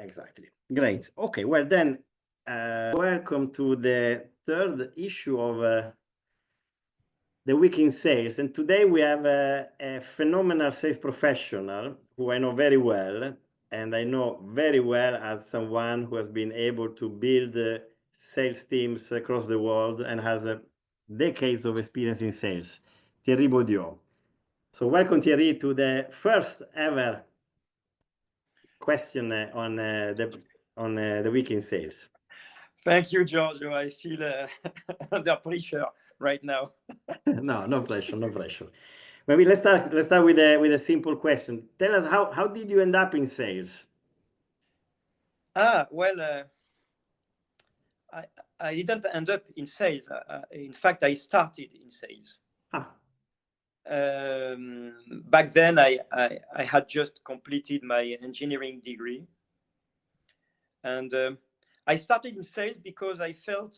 Exactly. Great. Okay. Well, then, welcome to the third issue of the Week in Sales. And today we have a phenomenal sales professional who I know very well. And I know very well as someone who has been able to build sales teams across the world and has decades of experience in sales. Thierry Bodiot. So welcome, Thierry, to the first ever question on the Week in Sales. Thank you, Giorgio. I feel under pressure right now. No pressure, no pressure. Maybe let's start with a simple question. Tell us how did you end up in sales? Well, I didn't end up in sales. In fact, I started in sales. Back then, I had just completed my engineering degree, and I started in sales because I felt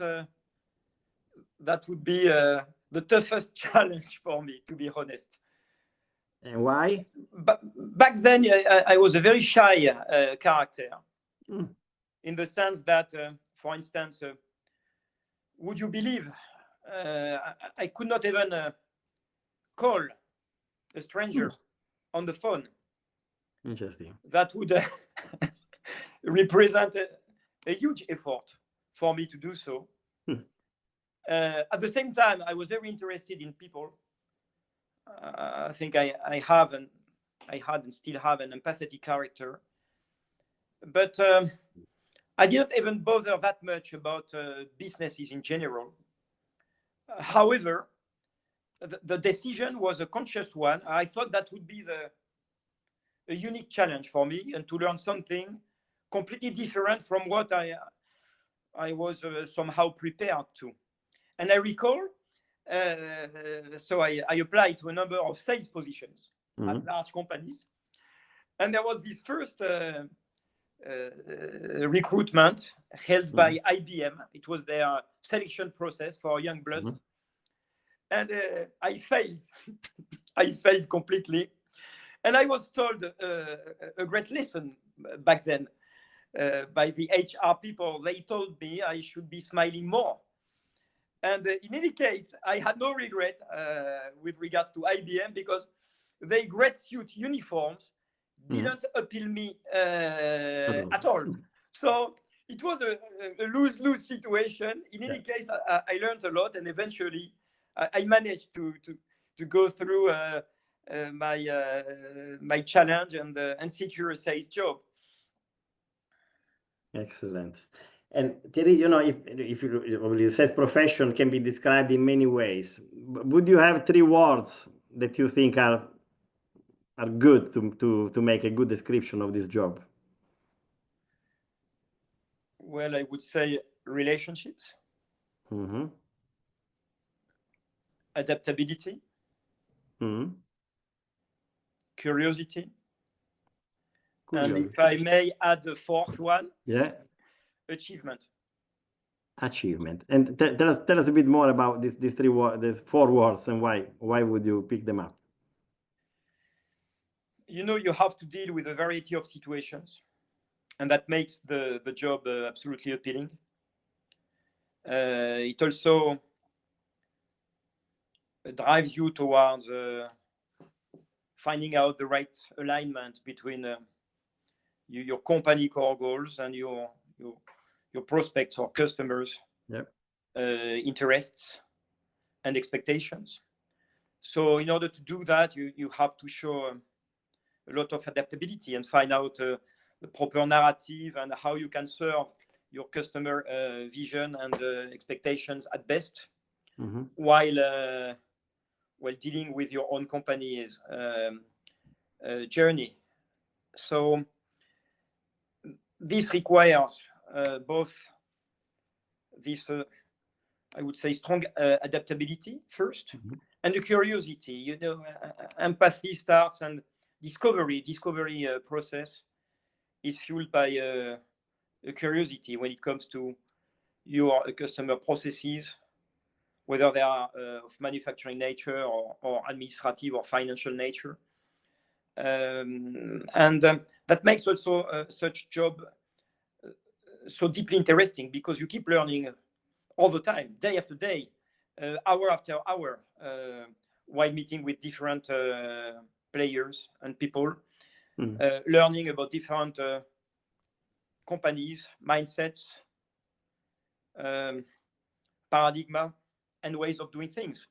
that would be the toughest challenge for me, to be honest. And why? But back then, I was a very shy character, in the sense that, for instance, would you believe I could not even call a stranger on the phone. Interesting. That would represent a huge effort for me to do so. At the same time, I was very interested in people. I think I had and still have an empathetic character. But I didn't even bother that much about businesses in general. However, the decision was a conscious one. I thought that would be a unique challenge for me, and to learn something completely different from what I was somehow prepared to. And I recall, so I applied to a number of sales positions at large companies. And there was this first recruitment held by IBM. It was their selection process for young blood. And I failed. I failed completely. And I was told a great lesson back then by the HR people. They told me I should be smiling more. And in any case, I had no regret with regards to IBM, because their great suit uniforms didn't appeal me at all. So it was a lose-lose situation. In any case, I learned a lot, and eventually I managed to go through my challenge and secure a sales job. Excellent. And Thierry, if the sales profession can be described in many ways, would you have 3 words that you think are good to make a good description of this job? Well, I would say relationships, adaptability, curiosity, and if I may add a fourth one, achievement. Achievement. And tell us a bit more about these 4 words, and why would you pick them up? You have to deal with a variety of situations, and that makes the job absolutely appealing. It also drives you towards finding out the right alignment between your company core goals and your prospects or customers' interests and expectations. So in order to do that, you have to show a lot of adaptability and find out the proper narrative and how you can serve your customer vision and expectations at best, while dealing with your own company's journey. So this requires both this, I would say, strong adaptability first, and the curiosity. Empathy starts, and discovery process is fueled by a curiosity when it comes to your customer processes, whether they are of manufacturing nature or administrative or financial nature. And that makes also such job so deeply interesting because you keep learning all the time, day after day, hour after hour, while meeting with different players and people, learning about different companies, mindsets, paradigm, and ways of doing things.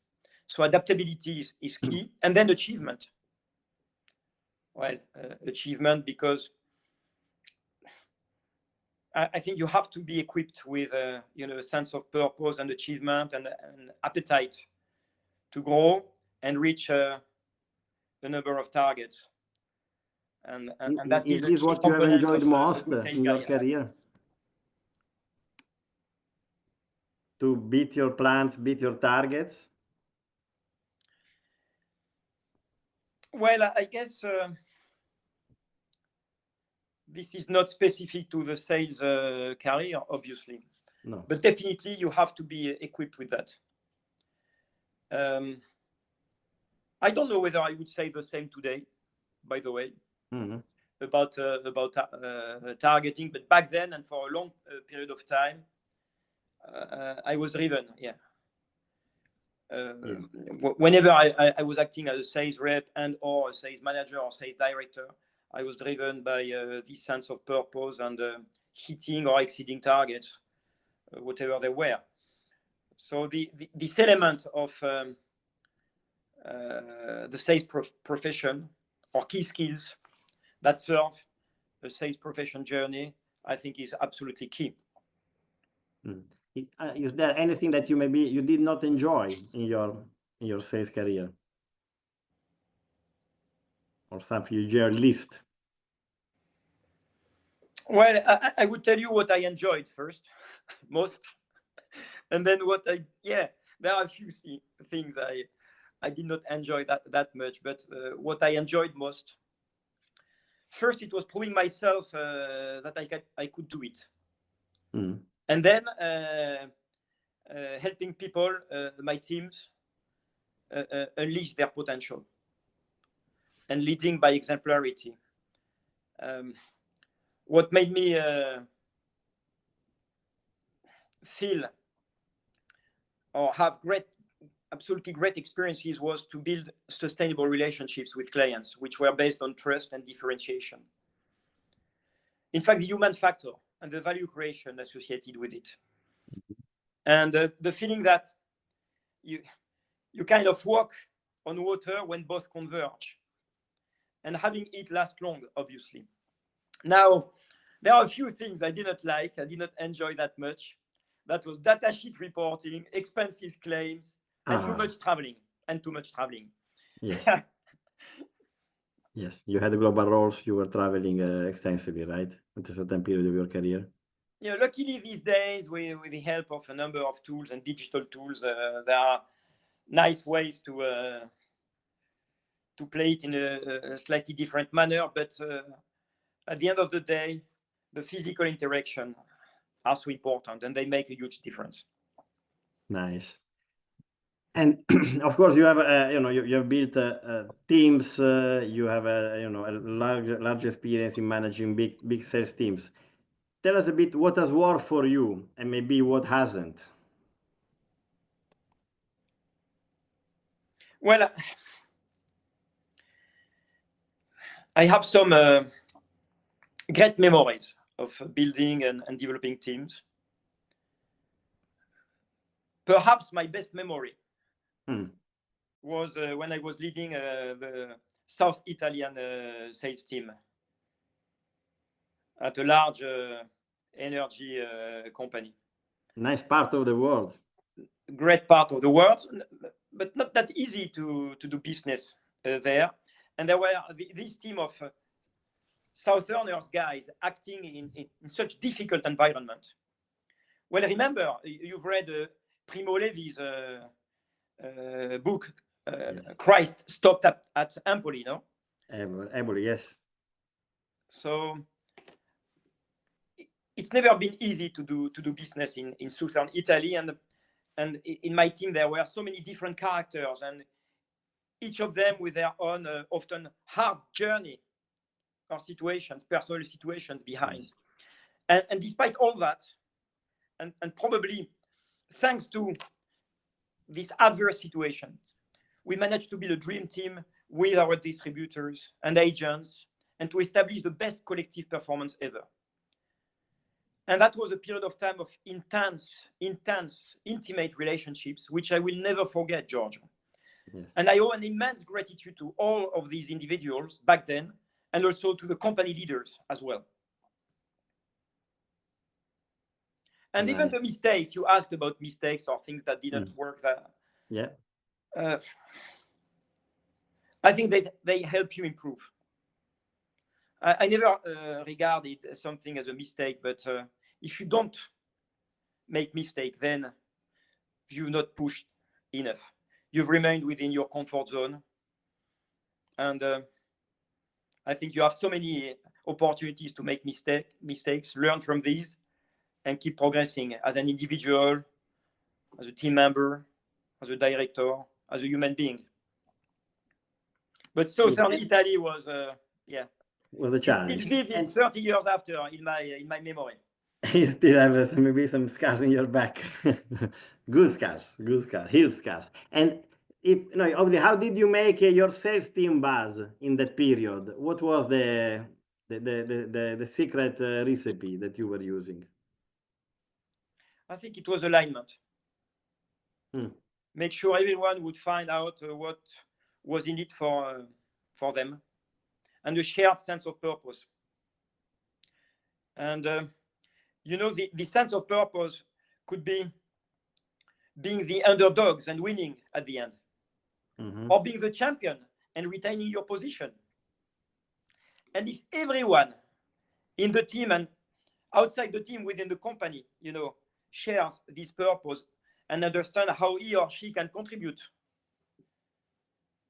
So adaptability is key. And then achievement. Well, achievement, because I think you have to be equipped with a sense of purpose and achievement and appetite to grow and reach the number of targets. And that is this what you have enjoyed most in your career? To beat your plans, beat your targets? Well, I guess this is not specific to the sales career, obviously. No. But definitely you have to be equipped with that. I don't know whether I would say the same today, by the way, about targeting. But back then and for a long period of time, I was driven. Whenever I was acting as a sales rep and or a sales manager or sales director, I was driven by this sense of purpose and hitting or exceeding targets, whatever they were. So this element of the sales profession or key skills that serve a sales profession journey, I think is absolutely key. Is there anything that you did not enjoy in your sales career, or something you just list? Well, I would tell you what I enjoyed first, most, and then what there are a few things I did not enjoy that much, but what I enjoyed most. First, it was proving myself that I could do it, and then helping people, my teams, unleash their potential, and leading by exemplarity. What made me feel or have absolutely great experiences was to build sustainable relationships with clients, which were based on trust and differentiation. In fact, the human factor and the value creation associated with it. And the feeling that you kind of walk on water when both converge, and having it last long, obviously. Now, there are a few things I did not enjoy that much. That was data sheet reporting, expenses claims, and too much traveling. Yes. Yes, you had global roles, you were traveling extensively, right? At a certain period of your career. Luckily these days, with the help of a number of tools and digital tools, there are nice ways to play it in a slightly different manner. But at the end of the day, the physical interaction are so important, and they make a huge difference. Nice. And of course, you have you have built teams. You have a large experience in managing big sales teams. Tell us a bit what has worked for you, and maybe what hasn't. Well, I have some great memories of building and developing teams. Perhaps my best memory was when I was leading the South Italian sales team at a large energy company. Nice part of the world. Great part of the world, but not that easy to do business there. And there were this team of Southerners guys acting in such difficult environment. Well, remember, you've read Primo Levi's book, yes. Christ stopped at Empoli, no? Empoli, yes. So it's never been easy to do business in southern Italy, and in my team there were so many different characters, and each of them with their own often hard journey or situations, personal situations behind. Yes. And despite all that, and probably thanks to this adverse situation, we managed to build a dream team with our distributors and agents and to establish the best collective performance ever. And that was a period of time of intense, intimate relationships, which I will never forget, George. Yes. And I owe an immense gratitude to all of these individuals back then, and also to the company leaders as well. And Nice. even the mistakes, you asked about mistakes or things that didn't work. Yeah. I think they help you improve. I never regard it as something as a mistake, but if you don't make mistake, then you've not pushed enough. You've remained within your comfort zone. And I think you have so many opportunities to make mistakes, learn from these, and keep progressing as an individual, as a team member, as a director, as a human being. But certainly Italy was, was a challenge. It's still vivid 30 years after in my memory. You still have maybe some scars in your back. Good scars, heel scars. And obviously, how did you make your sales team buzz in that period? What was the secret recipe that you were using? I think it was alignment. Make sure everyone would find out what was in it for them, and a shared sense of purpose. And the sense of purpose could be being the underdogs and winning at the end, or being the champion and retaining your position. And if everyone in the team and outside the team within the company, shares this purpose and understand how he or she can contribute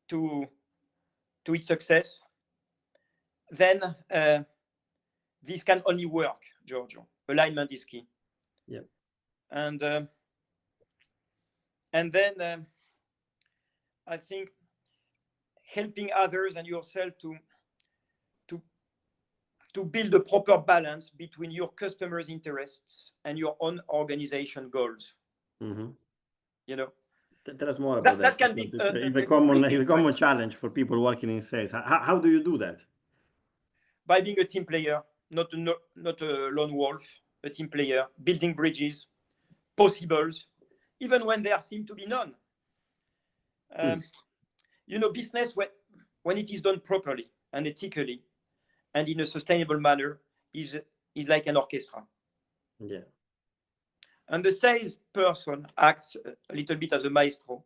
to its success, then this can only work, Giorgio. Alignment is key. Yeah. And then I think helping others and yourself to build a proper balance between your customers' interests and your own organization goals. Tell us more about that. That can be it's a common challenge for people working in sales. How do you do that? By being a team player, not a lone wolf, a team player, building bridges, possibles, even when there seem to be none. Business, when it is done properly and ethically and in a sustainable manner, is like an orchestra. Yeah. And the sales person acts a little bit as a maestro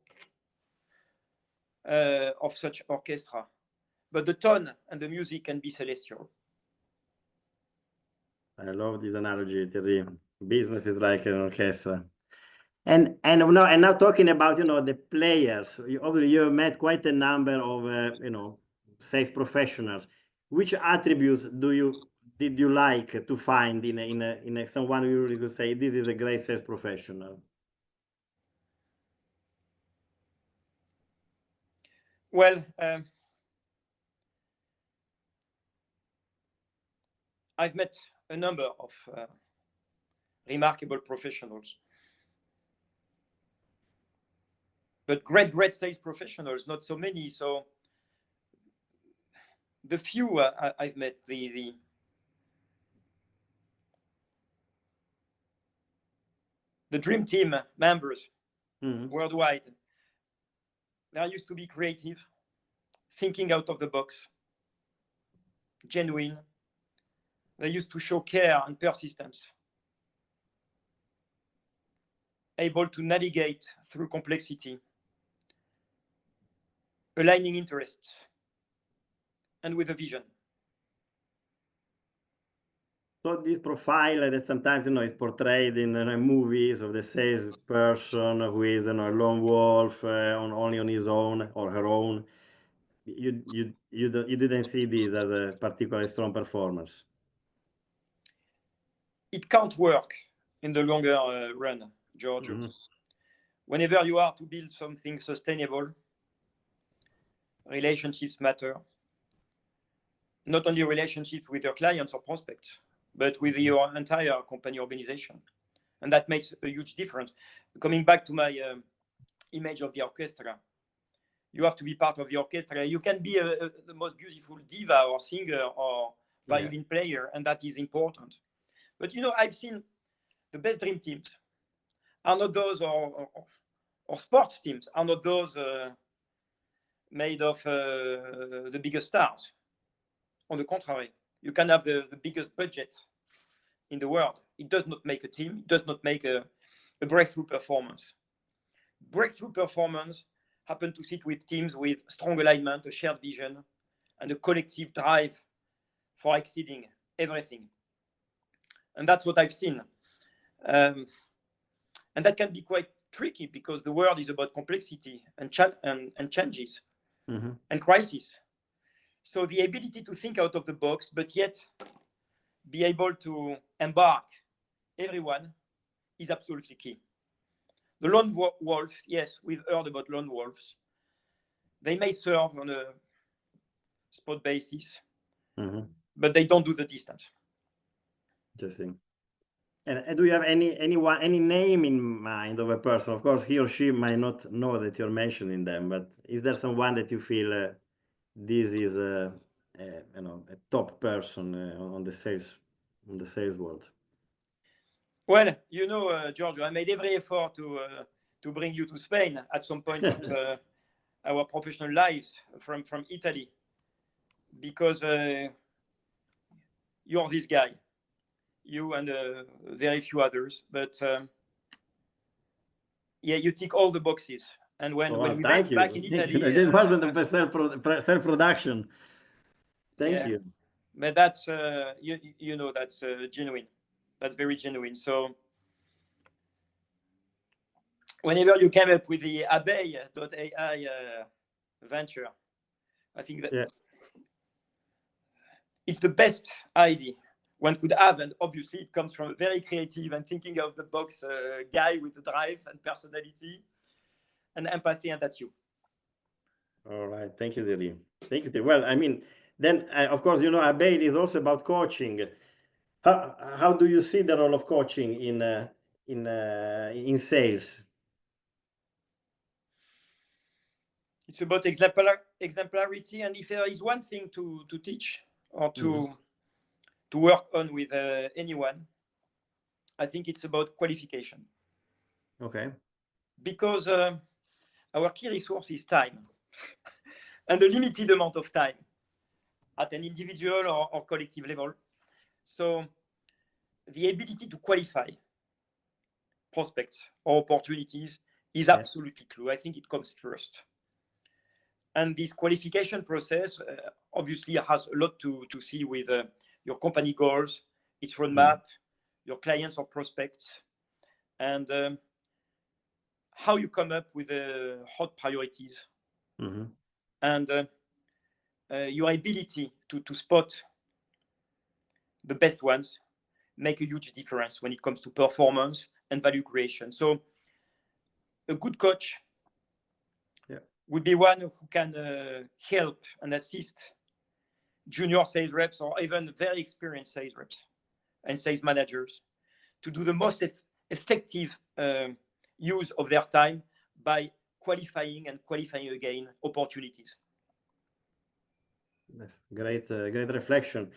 of such orchestra. But the tone and the music can be celestial. I love this analogy, Thierry. Business is like an orchestra. And now talking about the players. Obviously, you have met quite a number of sales professionals. Which attributes did you like to find in someone you really could say this is a great sales professional? Well, I've met a number of remarkable professionals, but great sales professionals, not so many. So the few I've met, the dream team members worldwide, they used to be creative, thinking out of the box, genuine. They used to show care and persistence, able to navigate through complexity, aligning interests, and with a vision. So this profile that sometimes is portrayed in movies of the salesperson who is a lone wolf only on his own or her own. You didn't see this as a particularly strong performance. It can't work in the longer run, Giorgio. Whenever you are to build something sustainable, relationships matter. Not only relationships with your clients or prospects, but with your entire company organization. And that makes a huge difference. Coming back to my image of the orchestra, you have to be part of the orchestra. You can be the most beautiful diva or singer or violin player, and that is important. But I've seen the best dream teams are not those, or sports teams are not those made of the biggest stars. On the contrary, you can have the biggest budget in the world. It does not make a team. It does not make a breakthrough performance. Breakthrough performance happen to sit with teams with strong alignment, a shared vision, and a collective drive for exceeding everything. And that's what I've seen. And that can be quite tricky because the world is about complexity and changes and crisis. So the ability to think out of the box, but yet be able to embark everyone is absolutely key. The lone wolf, yes, we've heard about lone wolves. They may serve on a spot basis, but they don't do the distance. Interesting. And do you have any name in mind of a person? Of course, he or she might not know that you're mentioning them, but is there someone that you feel this is a top person on the sales world? Well, Giorgio, I made every effort to bring you to Spain at some point of our professional lives from Italy, because you're this guy, you and very few others, but you tick all the boxes. And when we met back in Italy, it wasn't a self-production. Thank you. But that's that's genuine. That's very genuine. So whenever you came up with the Abeille.ai venture, I think that it's the best idea one could have, and obviously it comes from a very creative and thinking of the box guy with the drive and personality and empathy, and that's you. All right, thank you, Thierry. Thank you, Thierry. Well, I mean, then of course, Abeille is also about coaching. How do you see the role of coaching in sales? It's about exemplarity, and if there is one thing to teach or to work on with anyone, I think it's about qualification. Okay. Because our key resource is time, and a limited amount of time at an individual or collective level. So the ability to qualify prospects or opportunities is absolutely crucial. I think it comes first. And this qualification process obviously has a lot to see with your company goals, its roadmap, your clients or prospects, and how you come up with hot priorities, and your ability to spot the best ones make a huge difference when it comes to performance and value creation. So a good coach would be one who can help and assist junior sales reps or even very experienced sales reps and sales managers to do the most effective use of their time by qualifying again opportunities. That's great reflection,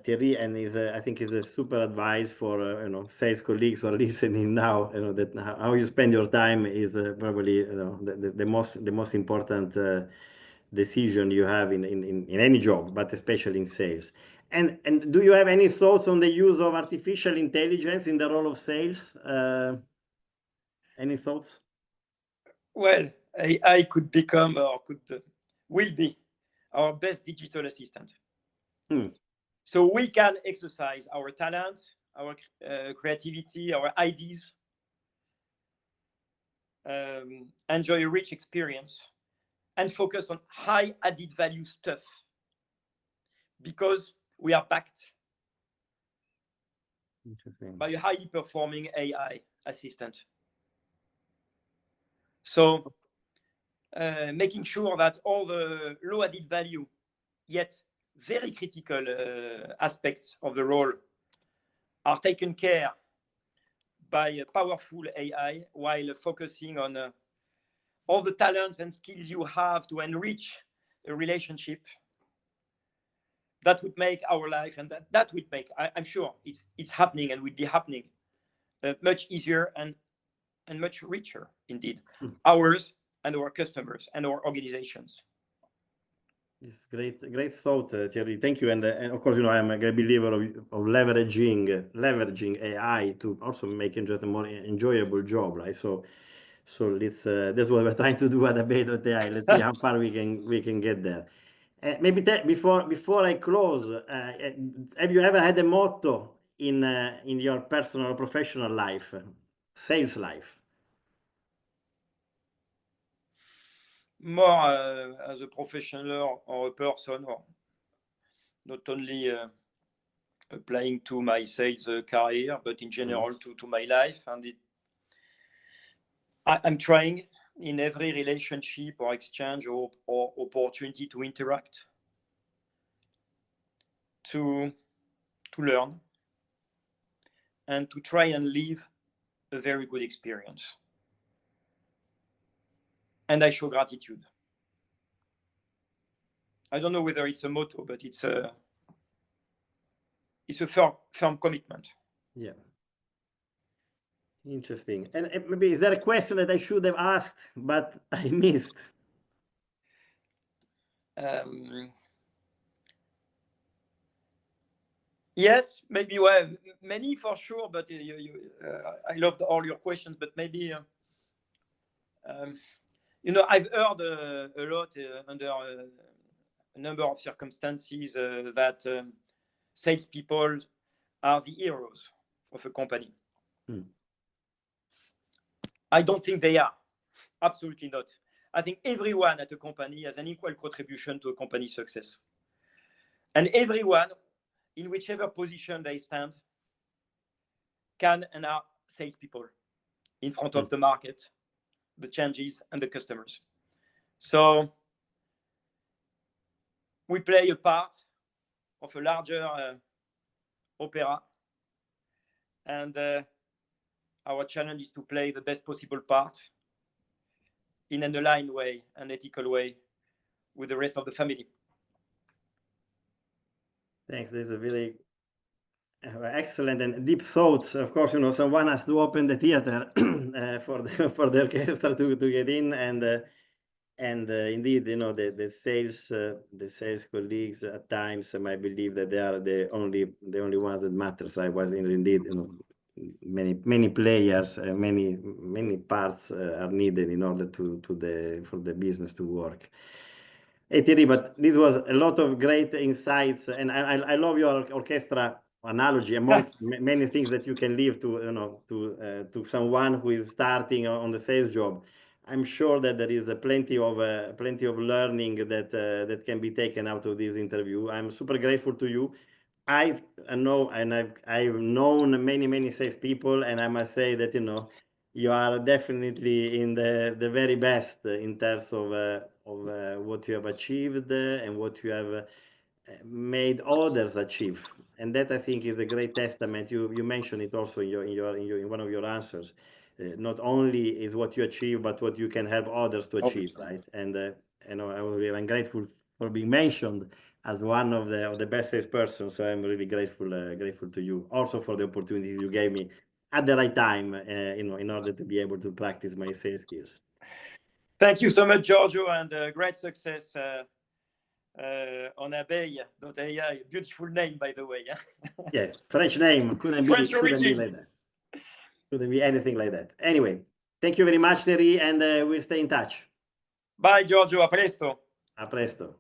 Thierry, and I think is a super advice for sales colleagues who are listening now. That how you spend your time is probably the most important decision you have in any job, but especially in sales. And do you have any thoughts on the use of artificial intelligence in the role of sales? Any thoughts? Well, AI could become or will be our best digital assistant. So we can exercise our talent, our creativity, our ideas, enjoy a rich experience, and focus on high added value stuff because we are backed by a highly performing AI assistant. So making sure that all the low added value, yet very critical aspects of the role are taken care by a powerful AI, while focusing on all the talents and skills you have to enrich a relationship, that would make our life, and that would make, I'm sure it's happening and will be happening, much easier and much richer indeed, ours and our customers and our organizations. It's great thought, Thierry. Thank you. And of course, I'm a great believer of leveraging AI to also make it just a more enjoyable job, right? So let's that's what we're trying to do at Bodiot.ai. Let's see how far we can get there. Maybe before I close, have you ever had a motto in your personal or professional life, sales life? More as a professional or a person, or not only applying to my sales career, but in general to my life. And I'm trying in every relationship or exchange or opportunity to interact, to learn, and to try and live a very good experience. And I show gratitude. I don't know whether it's a motto, but it's a firm commitment. Yeah. Interesting. And maybe, is there a question that I should have asked, but I missed? Yes, maybe, well, many for sure, but I loved all your questions, but maybe, I've heard a lot under a number of circumstances that salespeople are the heroes of a company. I don't think they are. Absolutely not. I think everyone at a company has an equal contribution to a company's success. And everyone, in whichever position they stand, can and are salespeople in front of the market, the changes, and the customers. So we play a part of a larger opera, and our challenge is to play the best possible part in an aligned way, an ethical way, with the rest of the family. Thanks. This is a very excellent and deep thoughts. Of course, someone has to open the theater for the orchestra to get in, and indeed, the sales colleagues at times might believe that they are the only ones that matters. I was indeed, many players, many parts are needed in order for the business to work. Hey, Thierry, but this was a lot of great insights, and I love your orchestra analogy amongst many things that you can leave to someone who is starting on the sales job. I'm sure that there is plenty of learning that can be taken out of this interview. I'm super grateful to you. I know, and I've known many salespeople, and I must say that you are definitely in the very best in terms of what you have achieved and what you have made others achieve, and that I think is a great testament. You mentioned it also in one of your answers. Not only is what you achieve, but what you can help others to achieve, right? And I'm grateful for being mentioned as one of the best salespersons. So I'm really grateful to you also for the opportunities you gave me at the right time, in order to be able to practice my sales skills. Thank you so much, Giorgio, and great success on Bodiot.ai. Beautiful name, by the way. Yes, French name. Couldn't be like that. Couldn't be anything like that. Anyway, thank you very much, Thierry, and we'll stay in touch. Bye, Giorgio. A presto. A presto.